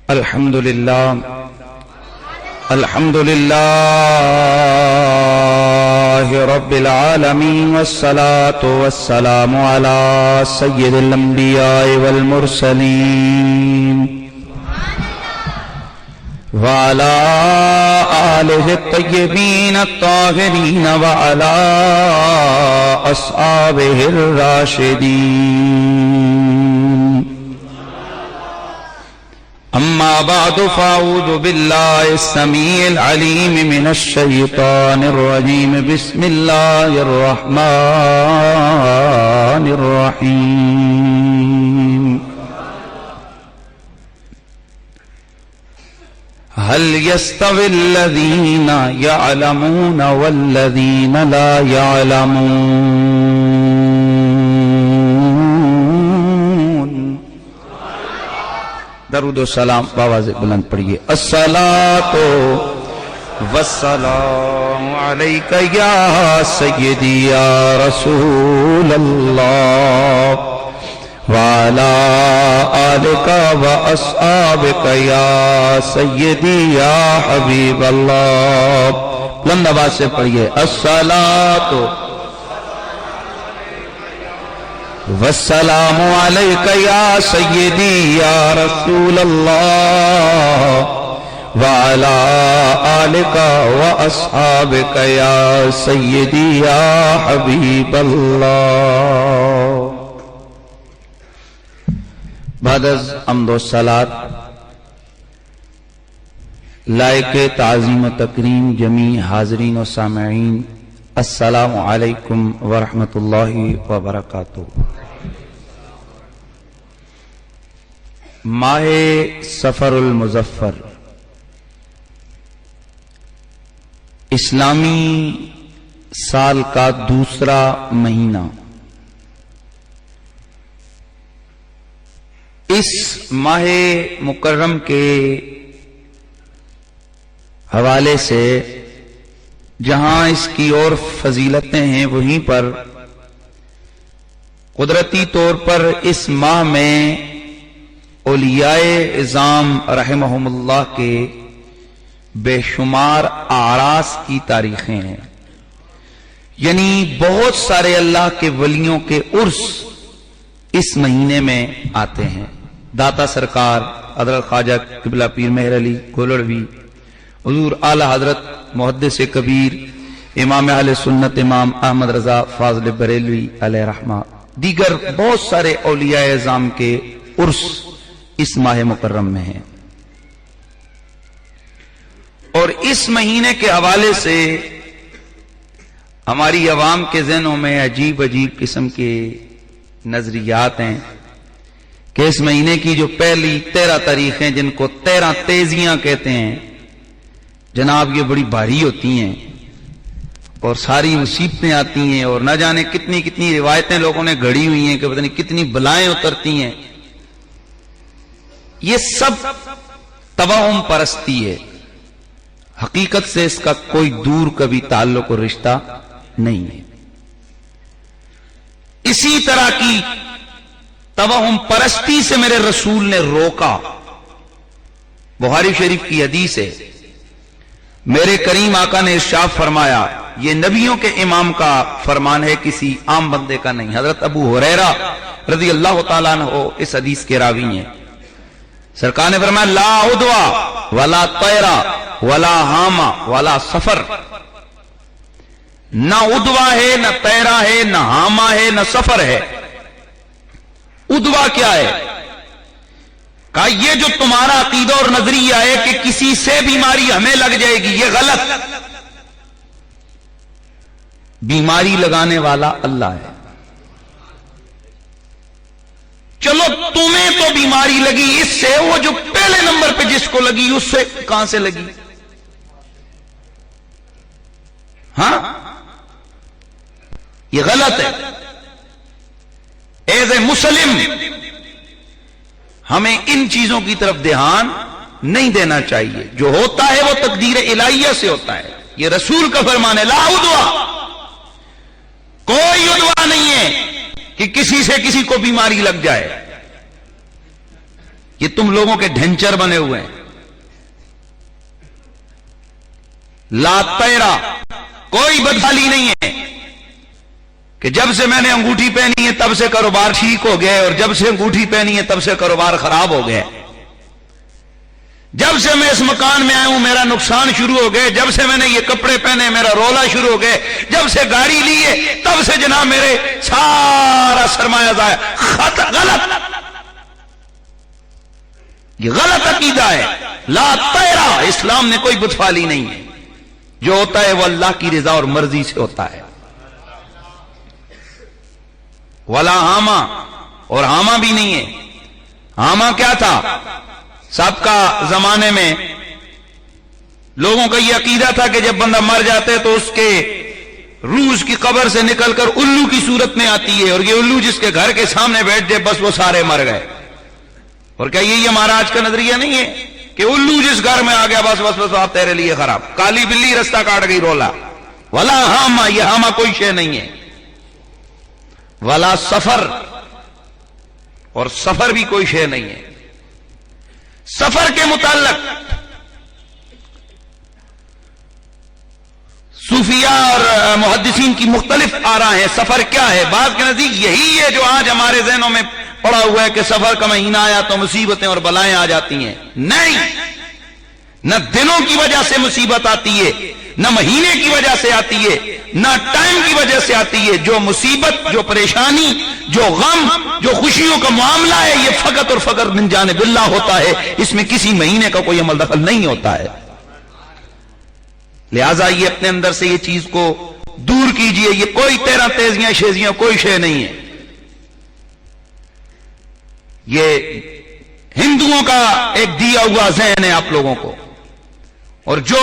الحمد لله رب العالمين والصلاة والسلام على سيد الأنبياء والمرسلين وعلى آله الطيبين الطاهرين وعلى أصحابه الراشدين. أما بعد فأعوذ بالله السميع العليم من الشيطان الرجيم. بسم الله الرحمن الرحيم. هل يستوي الذين يعلمون والذين لا يعلمون؟ درود و سلام بآواز بلند پڑھیے. الصلاۃ والسلام علیک یا سیدی یا رسول اللہ وعلی آلک واصحابک یا سیدی یا حبیب اللہ. بلند آواز سے پڑھیے. الصلاۃ والسلام علیک یا سیدی یا رسول اللہ وعلی آلک واصحابک یا سیدی یا حبیب اللہ. بعد از حمد و صلات لائق تعظیم و تکریم جمیع حاضرین و سامعین، السلام علیکم ورحمۃ اللہ وبرکاتہ. ماہ سفر المظفر اسلامی سال کا دوسرا مہینہ. اس ماہ مکرم کے حوالے سے جہاں اس کی اور فضیلتیں ہیں، وہیں پر قدرتی طور پر اس ماہ میں اولیاء اعظام رحمہم اللہ کے بے شمار اعراس کی تاریخیں ہیں. یعنی بہت سارے اللہ کے ولیوں کے عرس اس مہینے میں آتے ہیں. داتا سرکار حضرت خواجہ قبلہ پیر مہر علی گولڑوی، حضور اعلی حضرت محدث کبیر امام اہل سنت امام احمد رضا فاضل بریلوی علیہ رحمہ، دیگر بہت سارے اولیاء اعظام کے عرس اس ماہ مکرم میں ہیں. اور اس مہینے کے حوالے سے ہماری عوام کے ذہنوں میں عجیب عجیب قسم کے نظریات ہیں کہ اس مہینے کی جو پہلی 13 تاریخیں جن کو 13 تیزیاں کہتے ہیں جناب، یہ بڑی بھاری ہوتی ہیں اور ساری مصیبتیں آتی ہیں اور نہ جانے کتنی کتنی روایتیں لوگوں نے گھڑی ہوئی ہیں کہ پتہ نہیں کتنی بلائیں اترتی ہیں. یہ سب توہم پرستی ہے. حقیقت سے اس کا کوئی دور کبھی تعلق اور رشتہ نہیں ہے. اسی طرح کی توہم پرستی سے میرے رسول نے روکا. بخاری شریف کی حدیث ہے، میرے کریم آقا نے ارشاد فرمایا، یہ نبیوں کے امام کا فرمان ہے، کسی عام بندے کا نہیں. حضرت ابو ہریرہ رضی اللہ تعالیٰ عنہ اس حدیث کے راوی ہیں. سرکار نے فرمایا، لا عدوہ ولا طیرہ ولا حامہ ولا سفر. نہ عدوہ ہے، نہ طیرہ ہے، نہ حامہ ہے، نہ سفر ہے. عدوہ کیا ہے؟ کہا یہ جو تمہارا عقیدہ اور نظریہ ہے کہ کسی سے بیماری ہمیں لگ جائے گی، یہ غلط. بیماری لگانے والا اللہ ہے. چلو تمہیں تو بیماری لگی اس سے، وہ جو پہلے نمبر پہ جس کو لگی اس سے کہاں سے لگی؟ ہاں، یہ غلط ہے. ایز اے مسلم ہمیں ان چیزوں کی طرف دھیان نہیں دینا چاہیے. جو ہوتا ہے وہ تقدیر الہیہ سے ہوتا ہے. یہ رسول کا فرمان ہے، لا عدوہ، کوئی عدوہ نہیں ہے کہ کسی سے کسی کو بیماری لگ جائے. یہ تم لوگوں کے ڈھنچر بنے ہوئے ہیں. لا تیرا، کوئی بدحالی نہیں ہے کہ جب سے میں نے انگوٹھی پہنی ہے تب سے کاروبار ٹھیک ہو گیا اور جب سے انگوٹھی پہنی ہے تب سے کاروبار خراب ہو گیا. جب سے میں اس مکان میں آیا ہوں میرا نقصان شروع ہو گئے. جب سے میں نے یہ کپڑے پہنے میرا رولا شروع ہو گئے. جب سے گاڑی لی ہے تب سے جناب میرے سارا سرمایہ ضائع. غلط، یہ غلط عقیدہ ہے. لا تیرا، اسلام نے کوئی بتفالی نہیں ہے. جو ہوتا ہے وہ اللہ کی رضا اور مرضی سے ہوتا ہے. ولا ہاما، اور ہاما بھی نہیں ہے. ہاما کیا تھا؟ سابقہ زمانے میں لوگوں کا یہ عقیدہ تھا کہ جب بندہ مر جاتے تو اس کے روح اس کی قبر سے نکل کر الو کی صورت میں آتی ہے اور یہ الو جس کے گھر کے سامنے بیٹھ جائے بس وہ سارے مر گئے. اور کیا یہ ہمارا آج کا نظریہ نہیں ہے کہ الو جس گھر میں آ گیا بس بس بس آپ تیرے لیے خراب. کالی بلی رستہ کاٹ گئی رولا. ولا ہاما، یہ ہاما کوئی شے نہیں ہے. ولا سفر، اور سفر بھی کوئی شے نہیں ہے. سفر کے متعلق صوفیہ اور محدثین کی مختلف آراء ہیں. سفر کیا ہے؟ بعض کے نزدیک یہی ہے جو آج ہمارے ذہنوں میں پڑا ہوا ہے کہ سفر کا مہینہ آیا تو مصیبتیں اور بلائیں آ جاتی ہیں. نہیں، نہ دنوں کی وجہ سے مصیبت آتی ہے، نہ مہینے کی وجہ سے آتی ہے، نہ ٹائم کی وجہ سے آتی ہے. جو مصیبت، جو پریشانی، جو غم، جو خوشیوں کا معاملہ ہے یہ فقط اور فقط من جانب اللہ ہوتا ہے. اس میں کسی مہینے کا کوئی عمل دخل نہیں ہوتا ہے. لہذا یہ اپنے اندر سے یہ چیز کو دور کیجئے. یہ کوئی تیرہ تیزیاں شیزیاں کوئی شے نہیں ہے. یہ ہندوؤں کا ایک دیا ہوا ذہن ہے آپ لوگوں کو، اور جو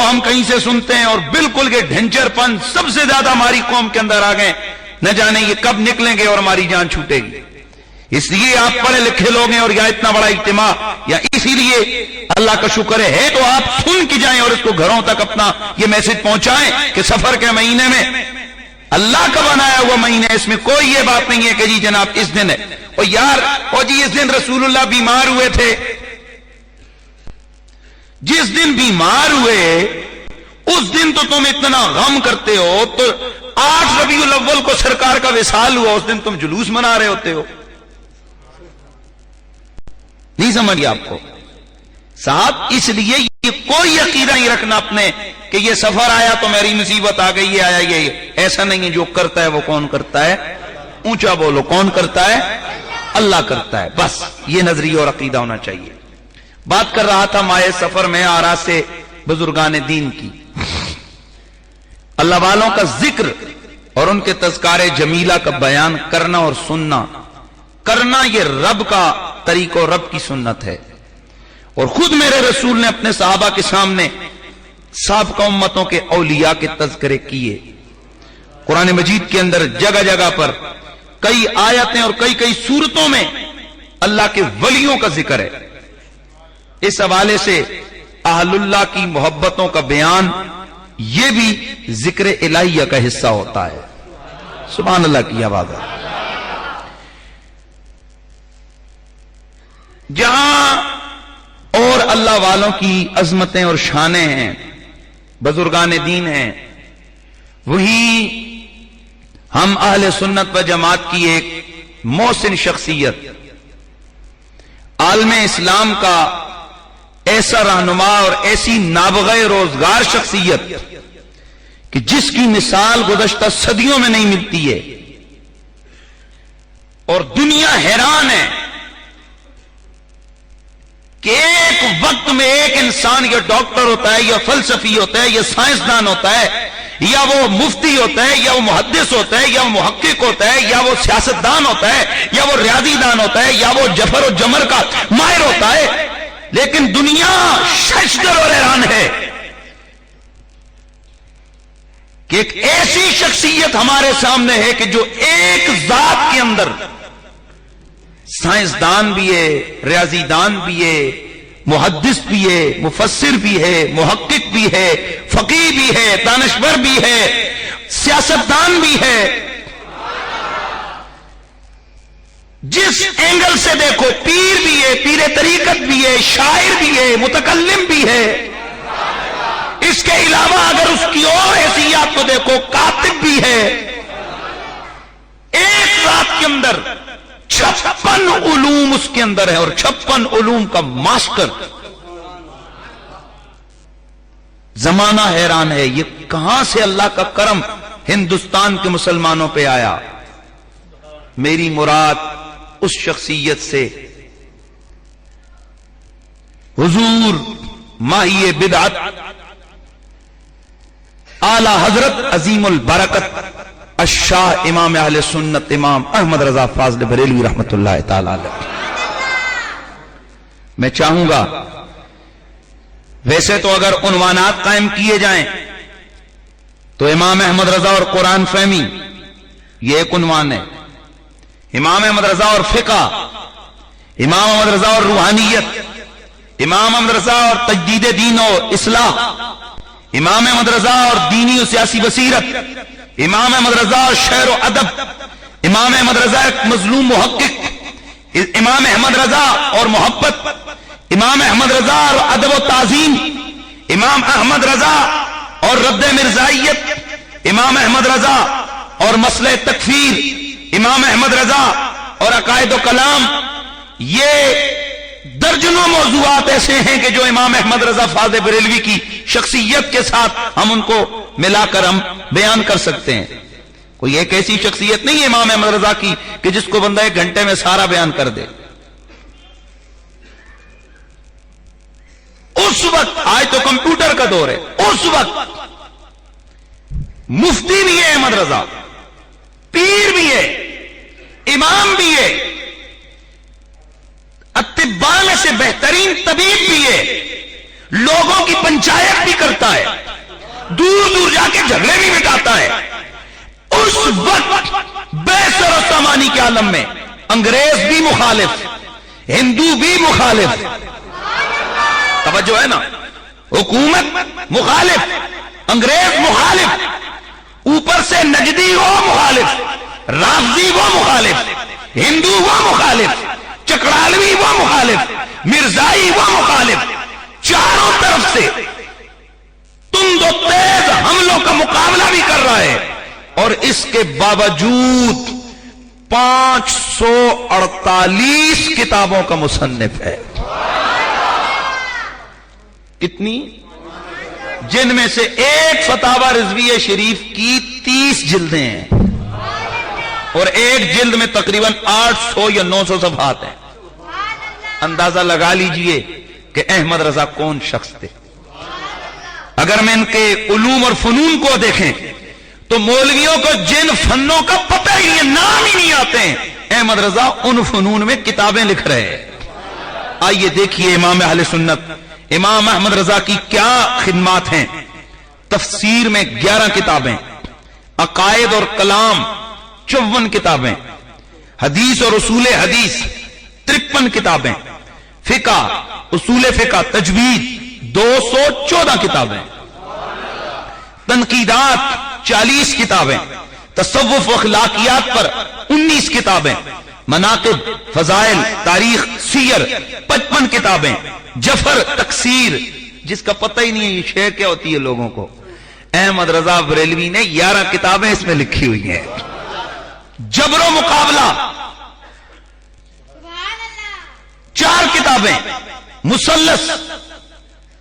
ہم کہیں سے سنتے ہیں اور بالکل یہ ڈھنچر پن سب سے زیادہ ہماری قوم کے اندر آ گئے. نہ جانے یہ کب نکلیں گے اور ہماری جان چھوٹے گی. اس لیے آپ پڑھے لکھے لوگ ہیں اور یا اتنا بڑا اجتماع، یا اسی لیے اللہ کا شکر ہے تو آپ سن کے جائیں اور اس کو گھروں تک اپنا یہ میسج پہنچائیں کہ سفر کے مہینے میں اللہ کا بنایا ہوا مہینے، اس میں کوئی یہ بات نہیں ہے کہ جی جناب اس دن ہے اور یار اور جی اس دن رسول اللہ بیمار ہوئے تھے. جس دن بیمار ہوئے اس دن تو تم اتنا غم کرتے ہو، تو 8 ربیع الاول کو سرکار کا وصال ہوا اس دن تم جلوس منا رہے ہوتے ہو. نہیں سمجھ گیا آپ کو صاحب؟ اس لیے یہ کوئی عقیدہ نہیں رکھنا اپنے کہ یہ سفر آیا تو میری مصیبت آ گئی، یہ آیا یہ. ایسا نہیں ہے. جو کرتا ہے وہ کون کرتا ہے؟ اونچا بولو، کون کرتا ہے؟ اللہ کرتا ہے. بس یہ نظریہ اور عقیدہ ہونا چاہیے. بات کر رہا تھا ماہ سفر میں آراء سے بزرگان دین کی، اللہ والوں کا ذکر اور ان کے تذکار جمیلہ کا بیان کرنا اور سننا. کرنا یہ رب کا طریقہ، رب کی سنت ہے. اور خود میرے رسول نے اپنے صحابہ کے سامنے سابقہ امتوں کے اولیاء کے تذکرے کیے. قرآن مجید کے اندر جگہ جگہ پر کئی آیتیں اور کئی سورتوں میں اللہ کے ولیوں کا ذکر ہے. اس حوالے سے اہل اللہ کی محبتوں کا بیان یہ بھی ذکر الہیہ کا حصہ ہوتا ہے. سبحان اللہ کی آواز ہے. جہاں اور اللہ والوں کی عظمتیں اور شانیں ہیں، بزرگان دین ہیں، وہی ہم اہل سنت و جماعت کی ایک محسن شخصیت، عالم اسلام کا ایسا رہنما اور ایسی نابغہ روزگار شخصیت کہ جس کی مثال گزشتہ صدیوں میں نہیں ملتی ہے، اور دنیا حیران ہے کہ ایک وقت میں ایک انسان یا ڈاکٹر ہوتا ہے یا فلسفی ہوتا ہے یا سائنسدان ہوتا ہے یا وہ مفتی ہوتا ہے یا وہ محدث ہوتا ہے یا وہ محقق ہوتا ہے یا وہ سیاستدان ہوتا ہے یا وہ ریاضی دان ہوتا ہے یا وہ جفر و جمر کا ماہر ہوتا ہے، لیکن دنیا ششدر اور حیران ہے کہ ایک ایسی شخصیت ہمارے سامنے ہے کہ جو ایک ذات کے اندر سائنسدان بھی ہے، ریاضی دان بھی ہے، محدث بھی ہے، مفسر بھی ہے، محقق بھی ہے، فقیہ بھی ہے، دانشور بھی ہے، سیاستدان بھی ہے. جس اینگل سے دیکھو، پیر بھی ہے، پیر پیر طریقت بھی ہے، شاعر بھی ہے، متکلم بھی ہے. اس کے علاوہ اگر اس کی اور حیثیات کو دیکھو، کاتب بھی ہے. ایک رات کے اندر 56 علوم اس کے اندر ہے، اور 56 علوم کا ماسٹر. زمانہ حیران ہے، یہ کہاں سے اللہ کا کرم ہندوستان کے مسلمانوں پہ آیا. میری مراد اس شخصیت سے حضور ماہی بدعت اعلی حضرت عظیم البرکت الشاہ امام اہل سنت امام احمد رضا فاضل بریلوی رحمت اللہ تعالی علیہ. میں چاہوں گا، ویسے تو اگر عنوانات قائم کیے جائیں تو امام احمد رضا اور قرآن فہمی یہ ایک عنوان ہے، امام احمد رضا اور فقہ، امام احمد رضا اور روحانیت، امام احمد رضا اور تجدید دین و اصلاح، امام احمد رضا اور دینی و سیاسی بصیرت، امام احمد رضا اور شعر و ادب، امام احمد رضا ایک مظلوم محقق، امام احمد رضا اور محبت، امام احمد رضا اور ادب و تعظیم، امام احمد رضا اور رد مرزائیت، امام احمد رضا اور مسئلہ تکفیر، امام احمد رضا اور عقائد و کلام. یہ درجنوں موضوعات ایسے ہیں کہ جو امام احمد رضا فاضل بریلوی کی شخصیت کے ساتھ ہم ان کو ملا کر ہم بیان کر سکتے ہیں. کوئی ایک ایسی شخصیت نہیں ہے امام احمد رضا کی کہ جس کو بندہ 1 گھنٹے میں سارا بیان کر دے. اس وقت، آج تو کمپیوٹر کا دور ہے، اس وقت مفتی بھی ہے احمد رضا، پیر بھی ہے، امام بھی ہے، اطباء میں سے بہترین طبیب بھی ہے، لوگوں کی پنچایت بھی کرتا ہے، دور دور جا کے جھگڑے بھی مٹاتا ہے. اس وقت بے سر و سامانی کے عالم میں انگریز بھی مخالف، ہندو بھی مخالف، توجہ ہے نا، حکومت مخالف، انگریز مخالف، اوپر سے نجدی وہ مخالف، رافضی وہ مخالف، ہندو وہ مخالف، چکڑالوی وہ مخالف، مرزائی وہ مخالف. چاروں طرف سے تند و تیز حملوں کا مقابلہ بھی کر رہا ہے، اور اس کے باوجود 548 کتابوں کا مصنف ہے. کتنی؟ جن میں سے ایک فتاوی رضویہ شریف کی 30 جلدیں ہیں، اور ایک جلد میں تقریباً 800 یا 900 صفحات ہیں. اندازہ لگا لیجئے کہ احمد رضا کون شخص تھے. اگر میں ان کے علوم اور فنون کو دیکھیں تو مولویوں کو جن فنوں کا پتہ ہی نہیں، نام ہی نہیں آتے ہیں، احمد رضا ان فنون میں کتابیں لکھ رہے ہیں. آئیے دیکھیے امام اہل سنت امام احمد رضا کی کیا خدمات ہیں. تفسیر میں 11 کتابیں، عقائد اور کلام 54 کتابیں، حدیث اور اصول حدیث 53 کتابیں، فقہ، اصول فقہ، تجوید 214 کتابیں، تنقیدات 40 کتابیں، تصوف و اخلاقیات پر 19 کتابیں، مناقب، فضائل، تاریخ، سیر 55 کتابیں، جفر، تکسیر، جس کا پتہ ہی نہیں ہے یہ شے کیا ہوتی ہے لوگوں کو. احمد رضا بریلوی نے 11 کتابیں اس میں لکھی ہوئی ہیں. جبر و مقابلہ 4 کتابیں، مثلث،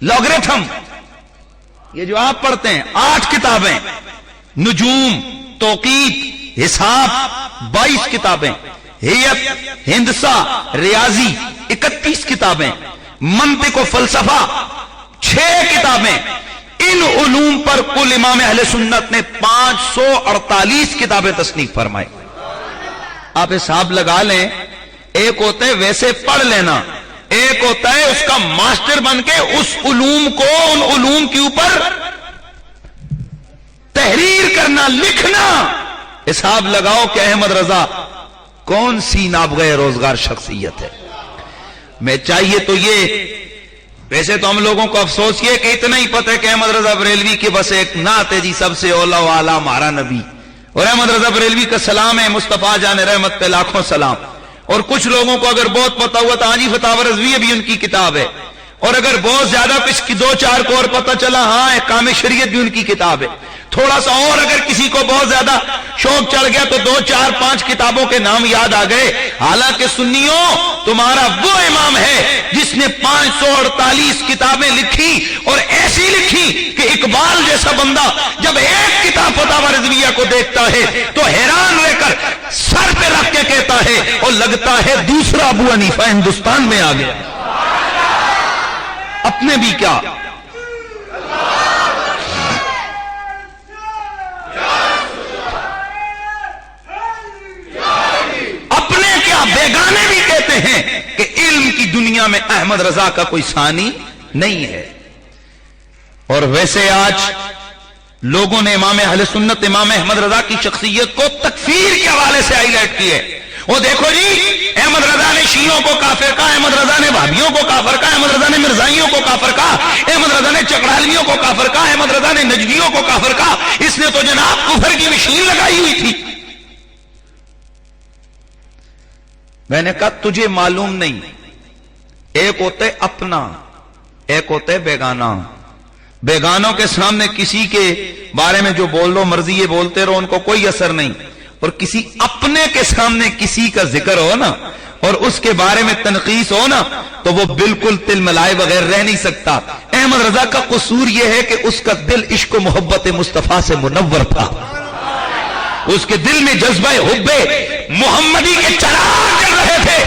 لاگریتھم، یہ جو آپ پڑھتے ہیں 8 کتابیں، نجوم، توقیت، حساب 22 کتابیں، ہیئت، ہندسہ، ریاضی 31 کتابیں، منطق و فلسفہ 6 کتابیں. ان علوم پر کل امام اہل سنت نے 548 کتابیں تصنیف فرمائی. آپ حساب لگا لیں، ایک ہوتا ہے ویسے پڑھ لینا، ایک ہوتا ہے اس کا ماسٹر بن کے اس علوم کو، ان علوم کے اوپر تحریر کرنا، لکھنا. حساب لگاؤ کہ احمد رضا کون سی نابغہ روزگار شخصیت ہے. میں چاہیے تو یہ، ویسے تو ہم لوگوں کو افسوس یہ کہ اتنا ہی پتہ ہے کہ احمد رضا بریلوی کے بس ایک نعت ہے جی، سب سے اولا و اعلیٰ ہمارا نبی، اور احمد رضا بریلوی کا سلام ہے مصطفیٰ جان رحمت پہ لاکھوں سلام. اور کچھ لوگوں کو اگر بہت پتا ہوا تو حاجی فتاوی رضویہ بھی ان کی کتاب ہے، اور اگر بہت زیادہ کچھ کی دو چار کو اور پتا چلا ہاں احکام شریعت بھی ان کی کتاب ہے، تھوڑا سا اور اگر کسی کو بہت زیادہ شوق چڑھ گیا تو 2 4 5 کتابوں کے نام یاد آ گئے۔ حالانکہ سنیوں تمہارا وہ امام ہے جس نے 548 کتابیں لکھی، اور ایسی لکھی کہ اقبال جیسا بندہ جب ایک کتاب فتاوی رضویہ کو دیکھتا ہے تو حیران رہ کر سر پہ رکھ کے کہتا ہے اور لگتا ہے دوسرا ابو حنیفہ ہندوستان میں آ گیا۔ اپنے بھی کیا، اپنے کیا بیگانے بھی کہتے ہیں کہ علم کی دنیا میں احمد رضا کا کوئی ثانی نہیں ہے۔ اور ویسے آج لوگوں نے امام اہل سنت امام احمد رضا کی شخصیت کو تکفیر کے حوالے سے ہائی لائٹ کی ہے۔ وہ دیکھو جی، احمد رضا نے شیعوں کو کافر کہا، احمد رضا نے بھابھیوں کو کافر کہا، احمد رضا نے مرزائیوں کو کافر کہا، احمد رضا نے چکڑالویوں کو کافر کہا، احمد رضا نے نجدیوں کو کافر کہا۔ اس نے تو جناب کفر کی مشین لگائی ہوئی تھی۔ میں نے کہا تجھے معلوم نہیں، ایک ہوتا ہے اپنا، ایک ہوتا ہے بیگانہ۔ بیگانوں کے سامنے کسی کے بارے میں جو بول لو مرضی یہ بولتے رہو، ان کو کوئی اثر نہیں، اور کسی اپنے کے سامنے کسی کا ذکر ہو نا اور اس کے بارے میں تنقیص ہو نا تو وہ بالکل تل ملائے بغیر رہ نہیں سکتا۔ احمد رضا کا قصور یہ ہے کہ اس کا دل عشق و محبت مصطفیٰ سے منور تھا، اس کے دل میں جذبہ حب محمدی کے چراغ جل رہے تھے۔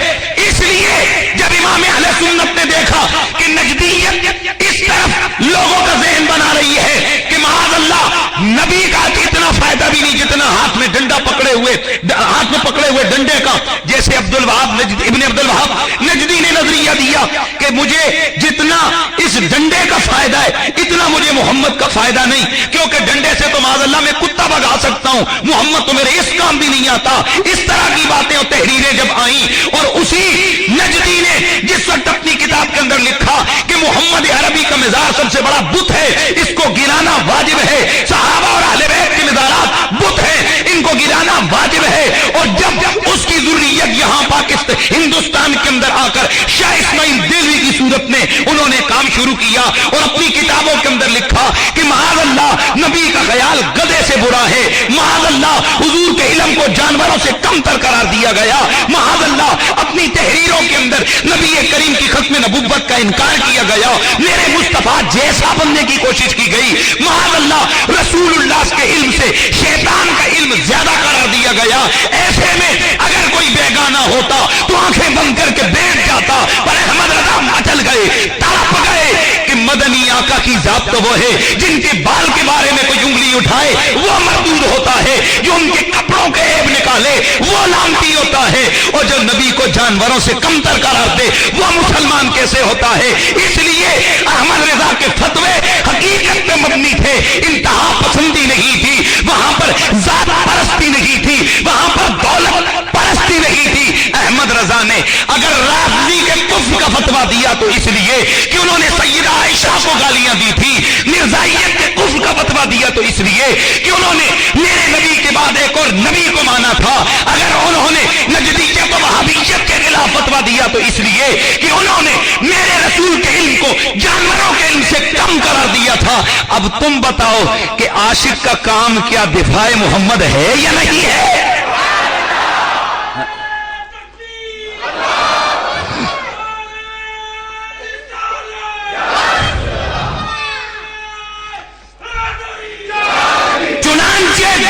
اس لیے جب امام اہل سنت نے دیکھا کہ نجدیت اس طرف لوگوں کا ذہن بنا رہی ہے کہ معاذ اللہ نبی کا اتنا فائدہ بھی نہیں جتنا ہاتھ میں ڈنڈا پکڑے ہوئے ڈنڈے کا، جیسے ابن عبد الوہاب نجدی نے نظریہ دیا کہ مجھے جتنا اس ڈنڈے کا فائدہ ہے اتنا مجھے محمد کا فائدہ نہیں، کیونکہ ڈنڈے سے تو معاذ اللہ میں کتا بھگا سکتا ہوں، محمد تو میرے اس کام بھی نہیں آتا۔ اس طرح کی باتیں اور تحریریں جب آئیں، اور اسی نجدی نے جس وقت اپنی کتاب کے اندر لکھا کہ محمد عربی کا مزار سب سے بڑا بت ہے، اس کو گرانا واجب ہے، صحابہ اور اہل بیت کے مزارات بت ہیں، ان کو گرانا واجب ہے، اور جب اس کی ذریت یہاں پاکستان ہندوستان کے اندر آ کر شاہ اسماعیل دہلوی کی صورت میں انہوں نے کام شروع کیا اور اپنی کتابوں کے اندر لکھا کہ معاذ اللہ نبی کا خیال گدھے سے برا ہے، معاذ اللہ حضور کے علم کو جانوروں سے کم تر قرار دیا گیا، معاذ اللہ اپنی تحریروں کے اندر نبی کریم کی ختم نبوت کا انکار کیا گیا، میرے مصطفیٰ جیسا بننے کی کوشش کی گئی، معاذ اللہ رسول اللہ کے علم سے شیطان کا علم زیادہ قرار دیا گیا۔ ایسے میں اگر کوئی بیگانہ ہوتا تو آنکھیں بند کر کے بیٹھ جاتا، پر احمد رضا مچل گئے، تڑپ گئے کہ مدنی آقا کی ذات تو وہ ہے جن کے بال کے بارے میں کوئی انگلی اٹھائے وہ مردود ہوتا ہے، جو ان کے کپڑوں کے عیب نکالے وہ لعنتی ہوتا ہے، اور جو نبی کو جانوروں سے کم تر قرار دے وہ مسلمان کیسے ہوتا ہے۔ اس لیے احمد رضا کے فتوے حقیقت پہ مبنی تھے، انتہا پسندی نہیں تھی، وہاں پر ذات پرستی نہیں تھی، وہاں پر دولت پرستی نہیں تھی۔ احمد رضا نے اگر رافضی کے کفر کا فتویٰ دیا تو اس لیے کہ انہوں نے سیدہ عائشہ کو گالیاں دی تھی، مرزائیت کے کفر کا فتویٰ دیا تو اس لیے کہ انہوں نے میرے نبی کے بعد ایک اور نبی کو مانا تھا، اگر انہوں نے نجدیت و وہابیت کے خلاف فتویٰ دیا تو اس لیے کہ انہوں نے میرے رسول کے علم کو جانوروں کے علم سے کم قرار دیا تھا۔ اب تم بتاؤ کہ عاشق کا کام کیا دفاع محمد ہے یا نہیں ہے؟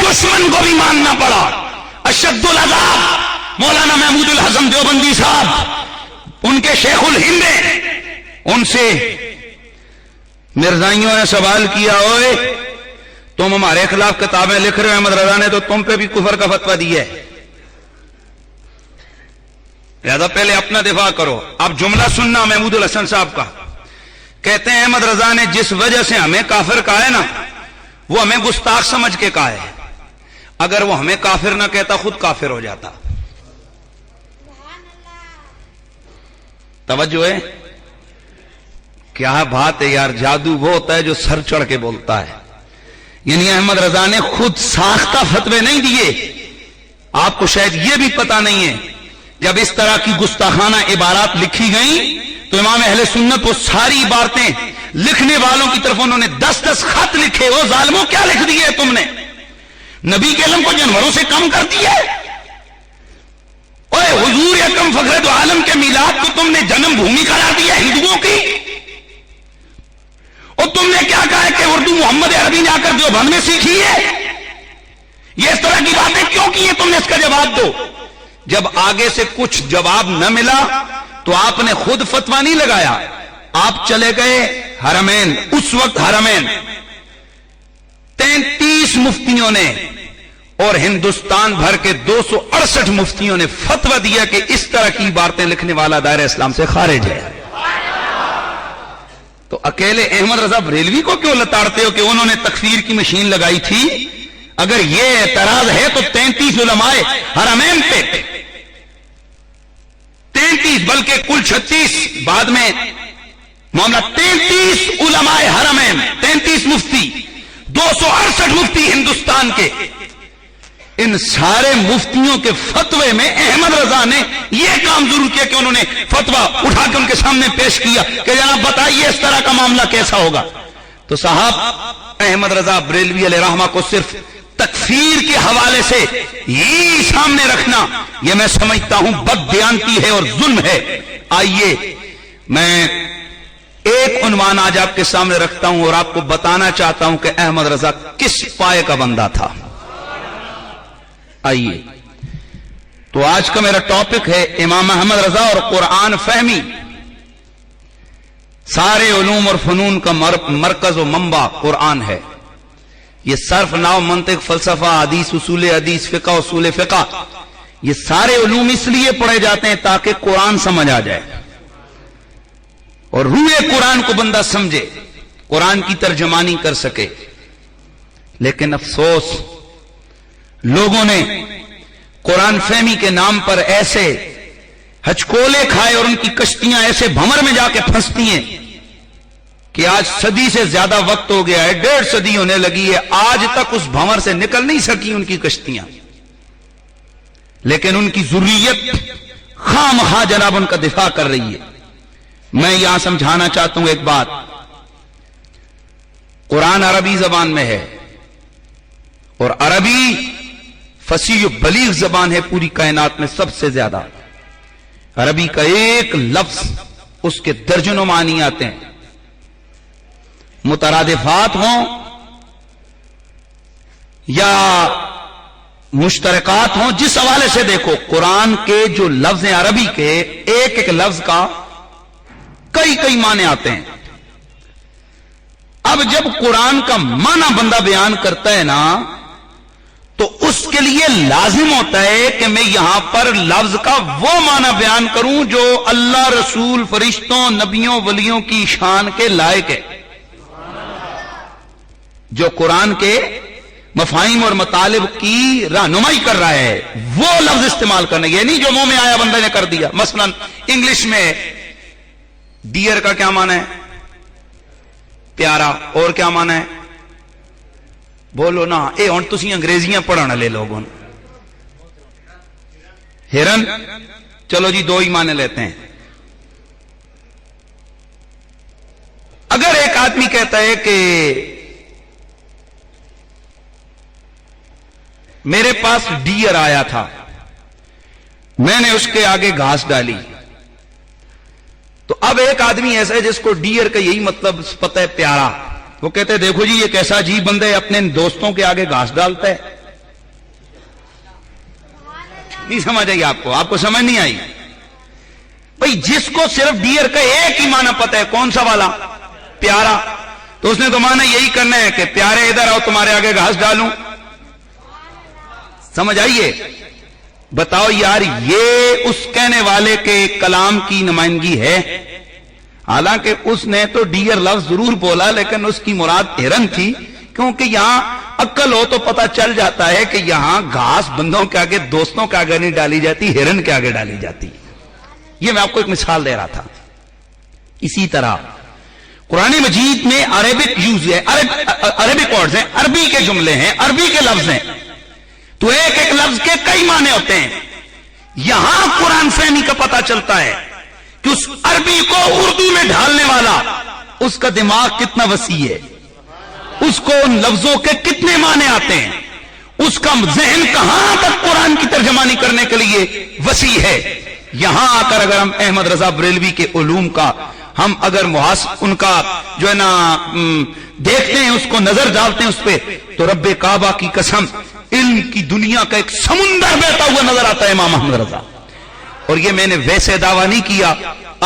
دشمن کو بھی ماننا پڑا۔ اشد العذاب مولانا محمود الحسن دیوبندی صاحب ان کے شیخ الہند ہیں، ان سے مرزائیوں نے سوال کیا، اوئے تم ہمارے خلاف کتابیں لکھ رہے ہو، احمد رضا نے تو تم پہ بھی کفر کا فتویٰ دیا ہے، لہذا پہلے اپنا دفاع کرو۔ اب جملہ سننا محمود الحسن صاحب کا، کہتے ہیں احمد رضا نے جس وجہ سے ہمیں کافر کہا ہے نا وہ ہمیں گستاخ سمجھ کے کہا ہے، اگر وہ ہمیں کافر نہ کہتا خود کافر ہو جاتا۔ توجہ ہے، کیا بات ہے یار، جادو وہ ہوتا ہے جو سر چڑھ کے بولتا ہے۔ یعنی احمد رضا نے خود ساختہ فتوے نہیں دیے۔ آپ کو شاید یہ بھی پتا نہیں ہے جب اس طرح کی گستاخانہ عبارات لکھی گئیں تو امام اہل سنت وہ ساری عبارتیں لکھنے والوں کی طرف انہوں نے 10 خط لکھے. وہ ظالموں کیا لکھ دیے تم نے؟ نبی کے علم کو جانوروں سے کم کر دیا ہے. اوے حضور اکرم فخر دو عالم کے میلاد کو تم نے جنم بھومی قرار دیا ہندوؤں کی. اور تم نے کیا کہا ہے کہ اردو محمد عربی نے آ کر دیوبند میں سیکھی ہے. یہ اس طرح کی باتیں کیوں کی ہیں؟ تم نے اس کا جواب دو. جب آگے سے کچھ جواب نہ ملا تو آپ نے خود فتویٰ نہیں لگایا, آپ چلے گئے حرمین. اس وقت حرمین 33 مفتیوں نے اور ہندوستان بھر کے 268 مفتیوں نے فتویٰ دیا کہ اس طرح کی باتیں لکھنے والا دائرہ اسلام سے خارج ہے. تو اکیلے احمد رضا بریلوی کو کیوں لتاڑتے ہو کہ انہوں نے تکفیر کی مشین لگائی تھی؟ اگر یہ اعتراض ہے تو 33 علماء حرمین پہ, 33 بلکہ کل 36 بعد میں معاملہ, 33 علماء حرمین, 33 مفتی, 268 مفتی ہندوستان کے, ان سارے مفتیوں کے فتوے میں احمد رضا نے یہ کام ضرور کیا کہ انہوں نے فتویٰ اٹھا کے ان کے سامنے پیش کیا کہ جناب بتائیے اس طرح کا معاملہ کیسا ہوگا. تو صاحب احمد رضا بریلوی علیہ رحمہ کو صرف تکفیر کے حوالے سے یہ سامنے رکھنا, یہ میں سمجھتا ہوں بددیانتی ہے اور ظلم ہے. آئیے میں ایک عنوان آج آپ کے سامنے رکھتا ہوں اور آپ کو بتانا چاہتا ہوں کہ احمد رضا کس پائے کا بندہ تھا. آئیے تو آج کا میرا ٹاپک ہے امام احمد رضا اور قرآن فہمی. سارے علوم اور فنون کا مرکز و منبع قرآن ہے. یہ صرف نحو منطق فلسفہ حدیث اصول حدیث فقہ اصول فقہ یہ سارے علوم اس لیے پڑھے جاتے ہیں تاکہ قرآن سمجھ آ جائے اور روح قرآن کو بندہ سمجھے, قرآن کی ترجمانی کر سکے. لیکن افسوس لوگوں نے قرآن فہمی کے نام پر ایسے ہچکولے کھائے اور ان کی کشتیاں ایسے بھمر میں جا کے پھنستی ہیں کہ آج صدی سے زیادہ وقت ہو گیا ہے, 1.5 صدی ہونے لگی ہے, آج تک اس بھنور سے نکل نہیں سکی ان کی کشتیاں. لیکن ان کی ذریت خواہ مخواہ جناب ان کا دفاع کر رہی ہے. میں یہاں سمجھانا چاہتا ہوں ایک بات, قرآن عربی زبان میں ہے اور عربی فصیح و بلیغ زبان ہے پوری کائنات میں سب سے زیادہ. عربی کا ایک لفظ اس کے درجنوں معنی آتے ہیں, مترادفات ہوں یا مشترکات ہوں, جس حوالے سے دیکھو قرآن کے جو لفظ ہیں عربی کے ایک ایک لفظ کا کئی معنی آتے ہیں. اب جب قرآن کا معنی بندہ بیان کرتا ہے نا تو اس کے لیے لازم ہوتا ہے کہ میں یہاں پر لفظ کا وہ معنی بیان کروں جو اللہ رسول فرشتوں نبیوں ولیوں کی شان کے لائق ہے, جو قرآن کے مفاہیم اور مطالب کی رہنمائی کر رہا ہے وہ لفظ استعمال کرنا. یہ نہیں جو منہ میں آیا بندہ نے کر دیا. مثلا انگلش میں ڈیئر کا کیا معنی ہے؟ پیارا. اور کیا معنی ہے؟ بولو نا, اے ہن تسی انگریزیاں پڑھن والے لوگوں, ہرن. چلو جی 2 ہی معنی لیتے ہیں. اگر ایک آدمی کہتا ہے کہ میرے پاس ڈیئر آیا تھا, میں نے اس کے آگے گھاس ڈالی, تو اب ایک آدمی ایسا ہے جس کو ڈیئر کا یہی مطلب پتہ ہے پیارا, وہ کہتے ہیں دیکھو جی یہ کیسا عجیب بندہ ہے, اپنے دوستوں کے آگے گھاس ڈالتا ہے. نہیں سمجھ آئی آپ کو سمجھ نہیں آئی بھئی. جس کو صرف ڈیئر کا ایک ہی معنی پتہ ہے, کون سا والا؟ پیارا, تو اس نے تو معنی یہی کرنا ہے کہ پیارے ادھر آؤ تمہارے آگے گھاس ڈالوں. سمجھ آئیے؟ بتاؤ یار یہ اس کہنے والے کے کلام کی نمائندگی ہے؟ حالانکہ اس نے تو ڈیئر لفظ ضرور بولا لیکن اس کی مراد ہرن تھی, کیونکہ یہاں عقل ہو تو پتہ چل جاتا ہے کہ یہاں گھاس بندوں کے آگے دوستوں کے آگے نہیں ڈالی جاتی, ہرن کے آگے ڈالی جاتی. یہ میں آپ کو ایک مثال دے رہا تھا. اسی طرح قرآن مجید میں عربک یوز ہے, عربک ورڈز ہیں, عربی کے جملے ہیں, عربی کے لفظ ہیں, تو ایک ایک لفظ کے کئی معنی ہوتے ہیں. یہاں قرآن فہمی کا پتہ چلتا ہے کہ اس عربی کو اردو میں ڈھالنے والا اس کا دماغ کتنا وسیع ہے، اس کو ان لفظوں کے کتنے معنی آتے ہیں، اس کا ذہن کہاں تک قرآن کی ترجمانی کرنے کے لیے وسیع ہے۔ یہاں آ کر اگر ہم احمد رضا بریلوی کے علوم کا ہم اگر ان کا جو ہے نا دیکھتے ہیں، اس کو نظر ڈالتے ہیں اس پہ، تو رب کعبہ کی قسم علم کی دنیا کا ایک سمندر بہتا ہوا نظر آتا ہے امام احمد رضا۔ اور یہ میں نے ویسے دعویٰ نہیں کیا،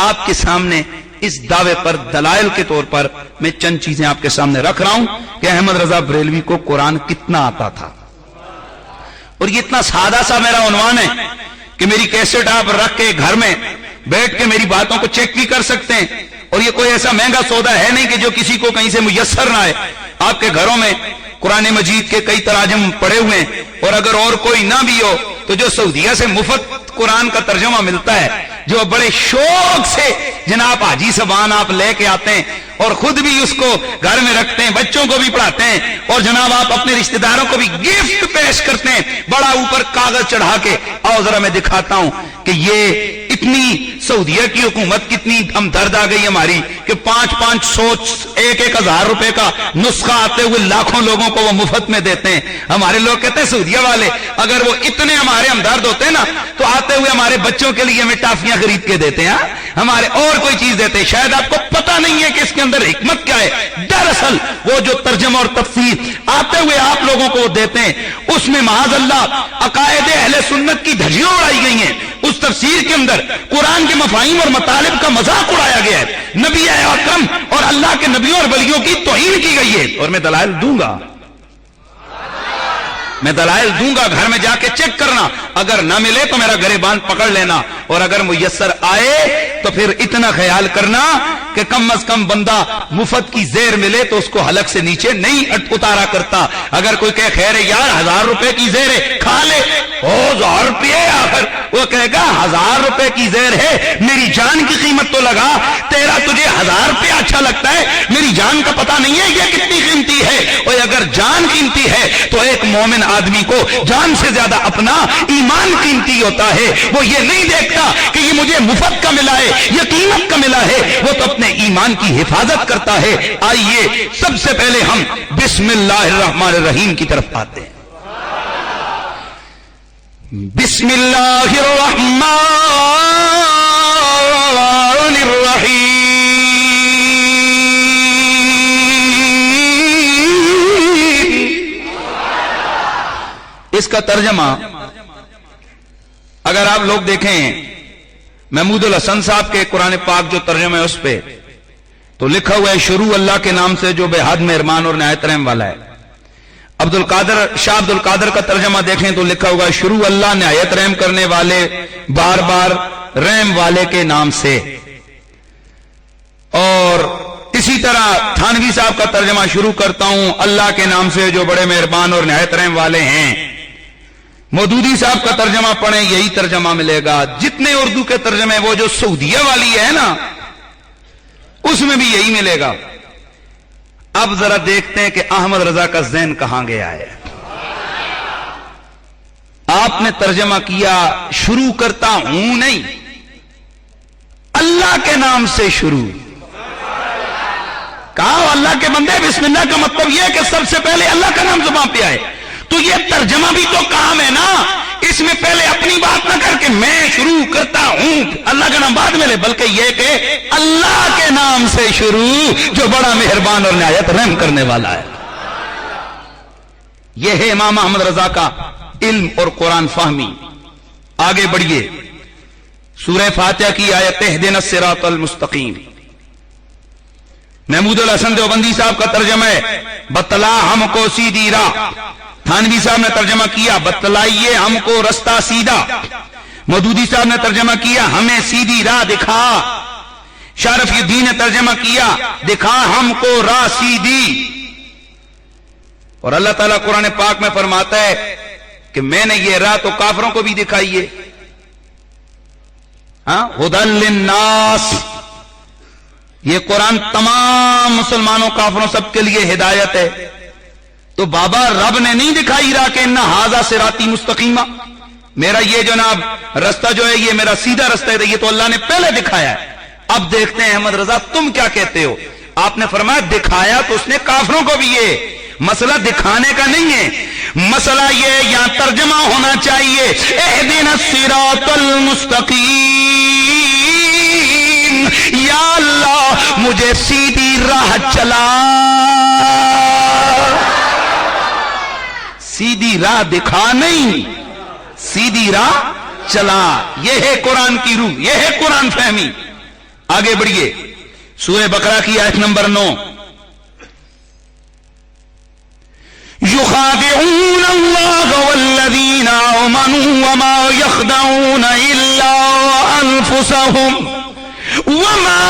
آپ کے سامنے اس دعوے پر دلائل کے طور پر میں چند چیزیں آپ کے سامنے رکھ رہا ہوں کہ احمد رضا بریلوی کو قرآن کتنا آتا تھا۔ اور یہ اتنا سادہ سا میرا عنوان ہے کہ میری کیسٹ آپ رکھ کے گھر میں بیٹھ کے میری باتوں کو چیک بھی کر سکتے ہیں، اور یہ کوئی ایسا مہنگا سودا ہے نہیں کہ جو کسی کو کہیں سے میسر نہ آئے۔ آپ کے گھروں میں قرآن مجید کے کئی تراجم پڑے ہوئے ہیں، اور اگر اور کوئی نہ بھی ہو تو جو سعودیہ سے مفت قرآن کا ترجمہ ملتا ہے، جو بڑے شوق سے جناب حاجی صاحبان آپ لے کے آتے ہیں اور خود بھی اس کو گھر میں رکھتے ہیں، بچوں کو بھی پڑھاتے ہیں، اور جناب آپ اپنے رشتہ داروں کو بھی گفٹ پیش کرتے ہیں بڑا اوپر کاغذ چڑھا کے۔ آؤ ذرا میں دکھاتا ہوں کہ یہ اتنی سعودیہ کی حکومت کتنی ہمدرد آ گئی ہماری کہ 500 ہزار روپے کا نسخہ آتے ہوئے لاکھوں لوگوں کو وہ مفت میں دیتے ہیں۔ ہمارے لوگ کہتے ہیں سعودیہ والے اگر وہ اتنے ہمارے ہمدرد ہوتے ہیں نا تو آتے ہوئے ہمارے بچوں کے لیے ہمیں ٹافیاں خرید کے دیتے ہیں، ہمارے اور کوئی چیز دیتے ہیں۔ شاید آپ کو پتہ نہیں ہے کہ اس کے اندر حکمت کیا ہے۔ دراصل وہ جو ترجمہ اور تفسیر آتے ہوئے آپ لوگوں کو دیتے ہیں، اس میں معاذ اللہ عقائد اہل سنت کی دھجیاں اڑائی گئی ہیں۔ اس تفسیر کے اندر قرآن کے مفاہیم اور مطالب کا مذاق اڑایا گیا ہے، نبی اکرم اور اللہ کے نبیوں اور ولیوں کی توہین کی گئی ہے۔ اور میں دلائل دوں گا، گھر میں جا کے چیک کرنا، اگر نہ ملے تو میرا گریبان پکڑ لینا، اور اگر میسر آئے تو پھر اتنا خیال کرنا کہ کم از کم بندہ مفت کی زیر ملے تو اس کو حلق سے نیچے نہیں اتارا کرتا۔ اگر کوئی کہے خیر یار 1000 روپے کی زیر ہے کھا لے، 1000 روپے آخر وہ کہے گا 1000 روپے کی زیر ہے، میری جان کی قیمت تو لگا، تیرا تجھے 1000 روپے اچھا لگتا ہے، میری جان کا پتہ نہیں ہے یہ کتنی قیمتی ہے۔ اور اگر جان قیمتی ہے تو ایک مومن آدمی کو جان سے زیادہ اپنا ایمان قیمتی ہوتا ہے۔ وہ یہ نہیں دیکھتا کہ یہ مجھے مفت کا ملا ہے، یہ قیمت کا ملا ہے، وہ تو اپنے ایمان کی حفاظت کرتا ہے۔ آئیے سب سے پہلے ہم بسم اللہ الرحمن الرحیم کی طرف آتے ہیں۔ بسم اللہ الرحمن الرحیم۔ اس کا ترجمہ اگر آپ لوگ دیکھیں محمود الحسن صاحب کے قرآن پاک جو ترجمہ ہے اس پہ تو لکھا ہوا ہے شروع اللہ کے نام سے جو بے حد مہربان اور نہایت رحم والا ہے۔ شاہ عبد القادر کا ترجمہ دیکھیں تو لکھا ہوگا شروع اللہ نہایت رحم کرنے والے بار بار رحم والے کے نام سے۔ اور اسی طرح تھانوی صاحب کا ترجمہ شروع کرتا ہوں اللہ کے نام سے جو بڑے مہربان اور نہایت رحم والے ہیں۔ مودودی صاحب کا ترجمہ پڑھیں یہی ترجمہ ملے گا۔ جتنے اردو کے ترجمے وہ جو سعودیہ والی ہے نا اس میں بھی یہی ملے گا۔ اب ذرا دیکھتے ہیں کہ احمد رضا کا ذہن کہاں گیا ہے۔ آپ نے ترجمہ کیا شروع کرتا ہوں نہیں، اللہ کے نام سے شروع کہا۔ اللہ کے بندے بسم اللہ کا مطلب یہ ہے کہ سب سے پہلے اللہ کا نام زبان پہ آئے۔ تو یہ ترجمہ بھی تو کام ہے نا، اس میں پہلے اپنی بات نہ کر کے میں شروع کرتا ہوں اللہ کا نام بعد میں لے، بلکہ یہ کہ اللہ کے نام سے شروع جو بڑا مہربان اور نہایت رحم کرنے والا ہے۔ یہ ہے امام احمد رضا کا علم اور قرآن فہمی۔ آگے بڑھیے، سورہ فاتحہ کی آیت اہدنا الصراط المستقیم۔ محمود الحسن دیوبندی صاحب کا ترجمہ ہے بتلا ہم کو سیدھی راہ۔ تھانوی صاحب نے ترجمہ کیا بتلائیے ہم کو رستہ سیدھا۔ مودودی صاحب نے ترجمہ کیا ہمیں سیدھی راہ دکھا۔ شاہ رفیع الدین نے ترجمہ کیا دکھا ہم کو راہ سیدھی۔ اور اللہ تعالیٰ قرآن پاک میں فرماتا ہے کہ میں نے یہ راہ تو کافروں کو بھی دکھائی ہے، ہدی للناس۔ یہ قرآن تمام مسلمانوں کافروں سب کے لیے ہدایت ہے۔ تو بابا رب نے نہیں دکھائی راہ کہ انہا ھذا صراطی مستقیمہ، میرا یہ جناب رستہ جو ہے یہ میرا سیدھا رستہ ہے، یہ تو اللہ نے پہلے دکھایا ہے۔ اب دیکھتے ہیں احمد رضا تم کیا کہتے ہو۔ آپ نے فرمایا دکھایا تو اس نے کافروں کو بھی، یہ مسئلہ دکھانے کا نہیں ہے، مسئلہ یہ یہاں ترجمہ ہونا چاہیے اہدنا الصراط المستقیم، یا اللہ مجھے سیدھی راہ چلا، سیدھی راہ دکھا نہیں، سیدھی راہ چلا۔ یہ ہے قرآن کی روح، یہ ہے قرآن فہمی۔ آگے بڑھیے سورہ بقرہ کی آیت نمبر 9۔ يخادعون الله والذين آمنوا وما يخدعون إلا أنفسهم وما